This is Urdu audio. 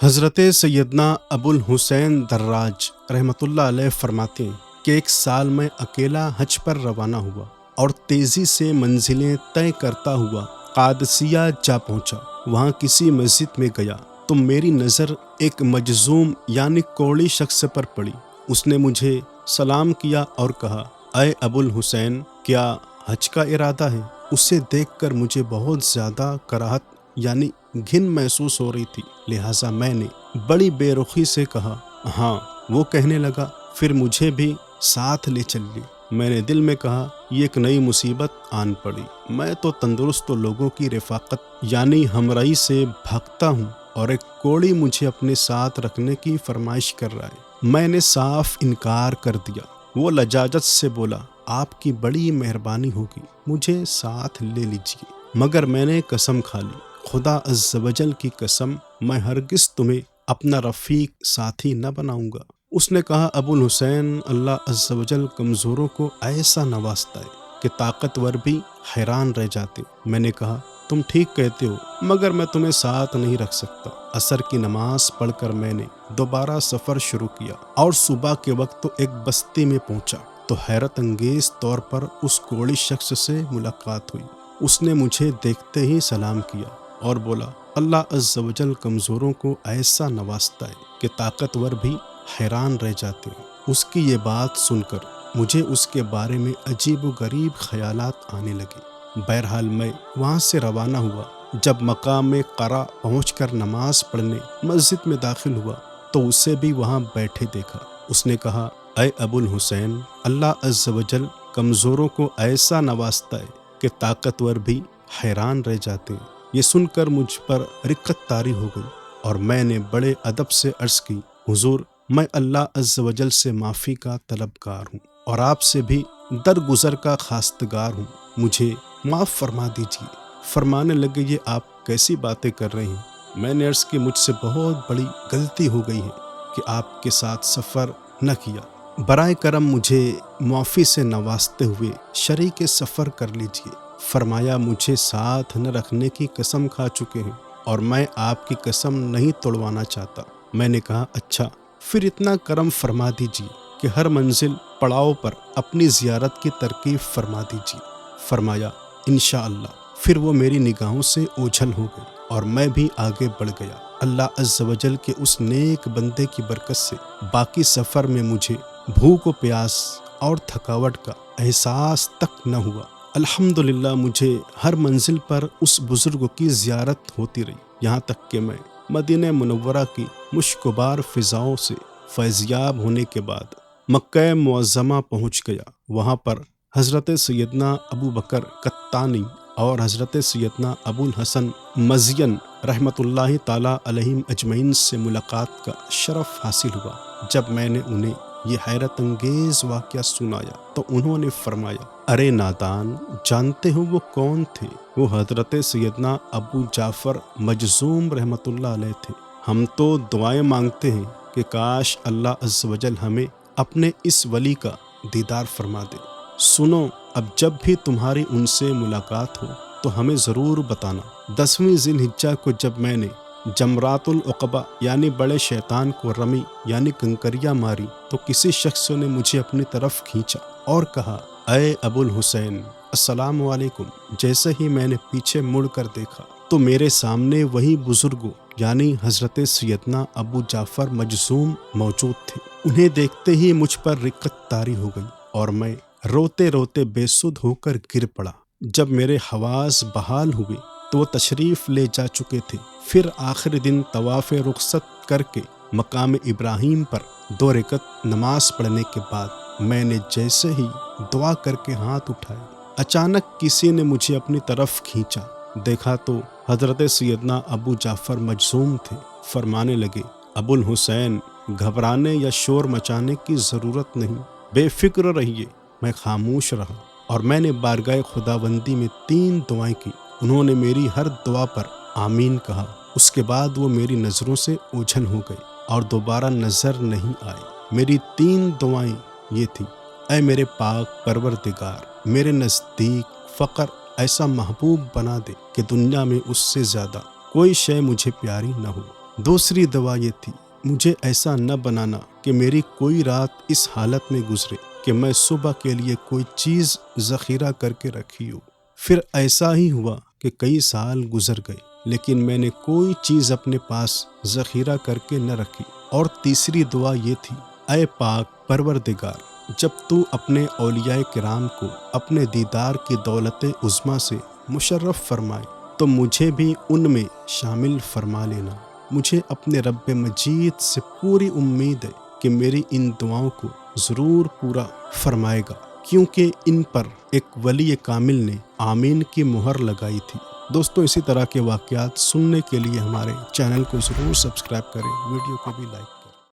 حضرت سیدنا ابو الحسین دراج رحمتullah علیہ فرماتے ہیں کہ ایک سال میں اکیلا حج پر روانہ ہوا اور تیزی سے منزلیں طے کرتا ہوا قادسیہ جا پہنچا۔ وہاں کسی مسجد میں گیا تو میری نظر ایک مجذوم یعنی کوڑی شخص پر پڑی۔ اس نے مجھے سلام کیا اور کہا، اے ابو الحسین، کیا حج کا ارادہ ہے؟ اسے دیکھ کر مجھے بہت زیادہ کراہت یعنی گھن محسوس ہو رہی تھی، لہٰذا میں نے بڑی بے رخی سے کہا ہاں۔ وہ کہنے لگا، پھر مجھے بھی ساتھ لے چلیے۔ میں نے دل میں کہا، یہ ایک نئی مصیبت آن پڑی، میں تو تندرست لوگوں کی رفاقت یعنی ہمراہی سے بھاگتا ہوں اور ایک کوڑی مجھے اپنے ساتھ رکھنے کی فرمائش کر رہا ہے۔ میں نے صاف انکار کر دیا۔ وہ لجاجت سے بولا، آپ کی بڑی مہربانی ہوگی، مجھے ساتھ لے لیجیے۔ مگر میں نے قسم کھا لی، خدا عز و جل کی قسم، میں ہرگز تمہیں اپنا رفیق ساتھی نہ بناؤں گا۔ اس نے کہا، ابو الحسین، اللہ عز و جل کمزوروں کو ایسا نوازتا ہے کہ طاقتور بھی حیران رہ جاتے۔ میں نے کہا، تم ٹھیک کہتے ہو، مگر میں تمہیں ساتھ نہیں رکھ سکتا۔ عصر کی نماز پڑھ کر میں نے دوبارہ سفر شروع کیا اور صبح کے وقت ایک بستی میں پہنچا تو حیرت انگیز طور پر اس کوڑی شخص سے ملاقات ہوئی۔ اس نے مجھے دیکھتے ہی سلام کیا اور بولا، اللہ عز و جل کمزوروں کو ایسا نوازتا ہے کہ طاقتور بھی حیران رہ جاتے ہیں۔ اس کی یہ بات سن کر مجھے اس کے بارے میں عجیب و غریب خیالات آنے لگے۔ بہرحال میں وہاں سے روانہ ہوا۔ جب مقام قرا پہنچ کر نماز پڑھنے مسجد میں داخل ہوا تو اسے بھی وہاں بیٹھے دیکھا۔ اس نے کہا، اے ابو الحسین، اللہ عز و جل کمزوروں کو ایسا نوازتا ہے کہ طاقتور بھی حیران رہ جاتے ہیں۔ یہ سن کر مجھ پر رقت طاری ہو گئی اور میں نے بڑے ادب سے عرض کی، حضور، میں اللہ عز و جل سے معافی کا طلبگار ہوں اور آپ سے بھی درگزر کا خواستگار ہوں، مجھے معاف فرما دیجیے۔ فرمانے لگے، یہ آپ کیسی باتیں کر رہے ہیں؟ میں نے عرض کی، مجھ سے بہت بڑی غلطی ہو گئی ہے کہ آپ کے ساتھ سفر نہ کیا۔ برائے کرم مجھے معافی سے نوازتے ہوئے شریک سفر کر لیجیے۔ فرمایا، مجھے ساتھ نہ رکھنے کی قسم کھا چکے ہیں اور میں آپ کی قسم نہیں توڑوانا چاہتا۔ میں نے کہا، اچھا، پھر اتنا کرم فرما دیجیے کہ ہر منزل پڑاؤ پر اپنی زیارت کی ترکیب فرما دیجیے۔ فرمایا، انشاءاللہ۔ پھر وہ میری نگاہوں سے اوجھل ہو گئی اور میں بھی آگے بڑھ گیا۔ اللہ عز و جل کے اس نیک بندے کی برکت سے باقی سفر میں مجھے بھوک و پیاس اور تھکاوٹ کا احساس تک نہ ہوا۔ الحمدللہ مجھے ہر منزل پر اس بزرگ کی زیارت ہوتی رہی، یہاں تک کہ میں مدینہ منورہ کی مشکبار فضاؤں سے فیضیاب ہونے کے بعد مکہ معظمہ پہنچ گیا۔ وہاں پر حضرت سیدنا ابو بکر قطانی اور حضرت سیدنا ابو الحسن مزین رحمۃ اللہ تعالیٰ علیہم اجمعین سے ملاقات کا شرف حاصل ہوا۔ جب میں نے انہیں یہ حیرت انگیز واقعہ سنایا تو انہوں نے فرمایا، ارے نادان، جانتے ہو وہ کون تھے؟ وہ حضرت سیدنا ابو جعفر مجذوم رحمۃ اللہ علیہ تھے۔ ہم تو دعائیں مانگتے ہیں کہ کاش اللہ عز و جل ہمیں اپنے اس ولی کا دیدار فرما دے۔ سنو، اب جب بھی تمہاری ان سے ملاقات ہو تو ہمیں ضرور بتانا۔ 10ویں ذی الحجہ کو جب میں نے جمرات العقبہ یعنی بڑے شیطان کو رمی یعنی کنکریاں ماری تو کسی شخص نے مجھے اپنی طرف کھینچا اور کہا، اے ابو الحسین، السلام علیکم۔ جیسے ہی میں نے پیچھے مڑ کر دیکھا تو میرے سامنے وہی بزرگ یعنی حضرت سیدنا ابو جعفر مجذوم موجود تھے۔ انہیں دیکھتے ہی مجھ پر رقت طاری ہو گئی اور میں روتے روتے بے سدھ ہو کر گر پڑا۔ جب میرے حواس بحال ہوئے تو وہ تشریف لے جا چکے تھے۔ پھر آخری دن طواف رخصت کر کے مقام ابراہیم پر 2 رکعت نماز پڑھنے کے بعد میں نے جیسے ہی دعا کر کے ہاتھ اٹھائے، اچانک کسی نے مجھے اپنی طرف کھینچا۔ دیکھا تو حضرت سیدنا ابو جعفر مجذوم تھے۔ فرمانے لگے، ابو الحسین، گھبرانے یا شور مچانے کی ضرورت نہیں، بے فکر رہیے۔ میں خاموش رہا اور میں نے بارگاہ خداوندی میں 3 دعائیں کی۔ انہوں نے میری ہر دعا پر آمین کہا۔ اس کے بعد وہ میری نظروں سے اوجھل ہو گئے اور دوبارہ نظر نہیں آئے۔ میری 3 دعائیں یہ تھیں، اے میرے پاک پروردگار، میرے نزدیک فقر ایسا محبوب بنا دے کہ دنیا میں اس سے زیادہ کوئی شے مجھے پیاری نہ ہو۔ دوسری دعا یہ تھی، مجھے ایسا نہ بنانا کہ میری کوئی رات اس حالت میں گزرے کہ میں صبح کے لیے کوئی چیز ذخیرہ کر کے رکھی ہو۔ پھر ایسا ہی ہوا کہ کئی سال گزر گئے لیکن میں نے کوئی چیز اپنے پاس ذخیرہ کر کے نہ رکھی۔ اور تیسری دعا یہ تھی، اے پاک پروردگار، جب تو اپنے اولیاء کرام کو اپنے دیدار کی دولت عظمیٰ سے مشرف فرمائے تو مجھے بھی ان میں شامل فرما لینا۔ مجھے اپنے رب مجید سے پوری امید ہے کہ میری ان دعاؤں کو ضرور پورا فرمائے گا، کیونکہ ان پر ایک ولی کامل نے آمین کی مہر لگائی تھی۔ دوستو، اسی طرح کے واقعات سننے کے لیے ہمارے چینل کو ضرور سبسکرائب کریں، ویڈیو کو بھی لائک